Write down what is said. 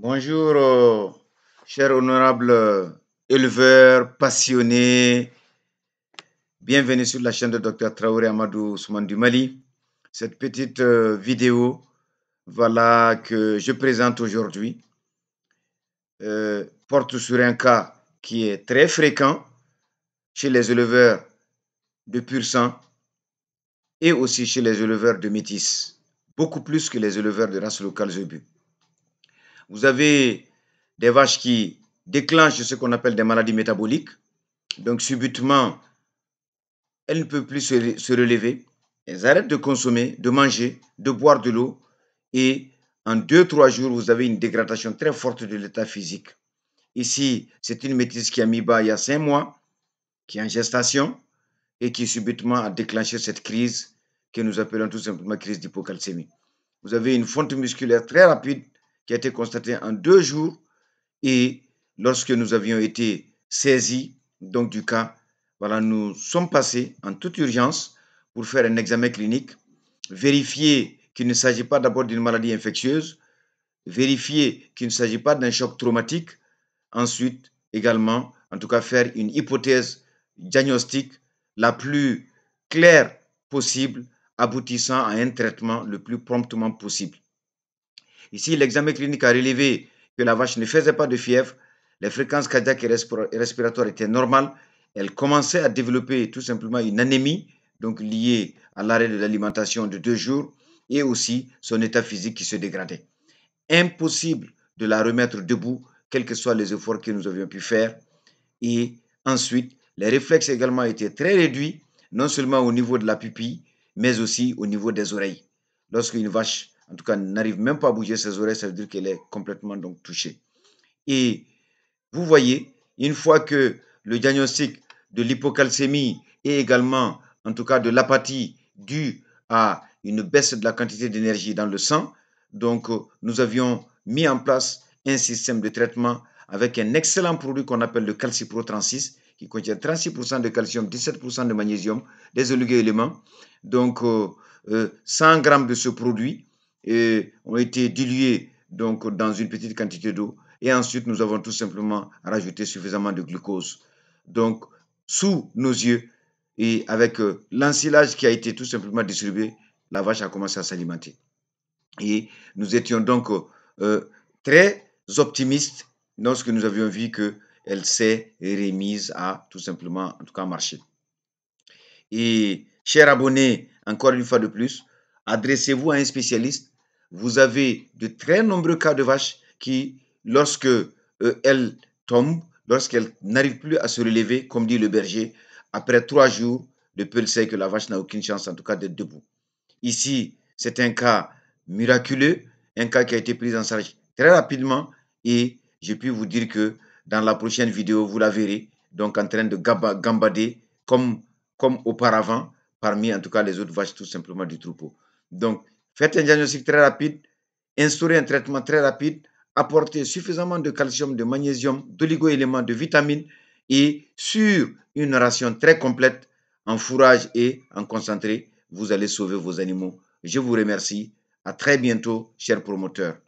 Bonjour, chers honorables éleveurs passionnés. Bienvenue sur la chaîne de Dr Traoré Amadou Ousmane du Mali. Cette petite vidéo que je présente aujourd'hui porte sur un cas qui est très fréquent chez les éleveurs de pur sang et aussi chez les éleveurs de métis, beaucoup plus que les éleveurs de race locale zébu. Vous avez des vaches qui déclenchent ce qu'on appelle des maladies métaboliques. Donc, subitement, elles ne peuvent plus se relever. Elles arrêtent de consommer, de manger, de boire de l'eau. Et en 2-3 jours, vous avez une dégradation très forte de l'état physique. Ici, c'est une métisse qui a mis bas il y a 5 mois, qui est en gestation et qui subitement a déclenché cette crise que nous appelons tout simplement crise d'hypocalcémie. Vous avez une fonte musculaire très rapide qui a été constatée en 2 jours. Et lorsque nous avions été saisis donc du cas, voilà, nous sommes passés en toute urgence pour faire un examen clinique, vérifier qu'il ne s'agit pas d'abord d'une maladie infectieuse, vérifier qu'il ne s'agit pas d'un choc traumatique, ensuite également, en tout cas, faire une hypothèse diagnostique la plus claire possible, aboutissant à un traitement le plus promptement possible. Ici, l'examen clinique a relevé que la vache ne faisait pas de fièvre, les fréquences cardiaques et respiratoires étaient normales, elle commençait à développer tout simplement une anémie, donc liée à l'arrêt de l'alimentation de 2 jours, et aussi son état physique qui se dégradait. Impossible de la remettre debout, quels que soient les efforts que nous avions pu faire. Et ensuite, les réflexes également étaient très réduits, non seulement au niveau de la pupille, mais aussi au niveau des oreilles. Lorsqu'une vache, en tout cas, n'arrive même pas à bouger ses oreilles, ça veut dire qu'elle est complètement donc touchée. Et vous voyez, une fois que le diagnostic de l'hypocalcémie et également, en tout cas, de l'apathie due à une baisse de la quantité d'énergie dans le sang, donc nous avions mis en place un système de traitement avec un excellent produit qu'on appelle le Calcipro 36, qui contient 36% de calcium, 17% de magnésium, des oligo-éléments. Donc, 100 grammes de ce produit ont été dilués donc, dans une petite quantité d'eau. Et ensuite, nous avons tout simplement rajouté suffisamment de glucose. Donc, sous nos yeux et avec l'ensilage qui a été tout simplement distribué, la vache a commencé à s'alimenter. Et nous étions donc très optimistes lorsque nous avions vu qu'elle s'est remise à tout simplement, en tout cas, marcher. Et chers abonnés, encore une fois de plus, adressez-vous à un spécialiste. Vous avez de très nombreux cas de vaches qui, lorsque elles tombent, lorsqu'elles n'arrivent plus à se relever, comme dit le berger, après 3 jours, le peul sait que la vache n'a aucune chance, en tout cas, d'être debout. Ici, c'est un cas miraculeux, un cas qui a été pris en charge très rapidement et je puis vous dire que dans la prochaine vidéo, vous la verrez, donc en train de gambader comme auparavant, parmi en tout cas les autres vaches tout simplement du troupeau. Donc, faites un diagnostic très rapide, instaurez un traitement très rapide, apportez suffisamment de calcium, de magnésium, d'oligo-éléments, de vitamines et sur une ration très complète en fourrage et en concentré, vous allez sauver vos animaux. Je vous remercie. À très bientôt, chers promoteurs.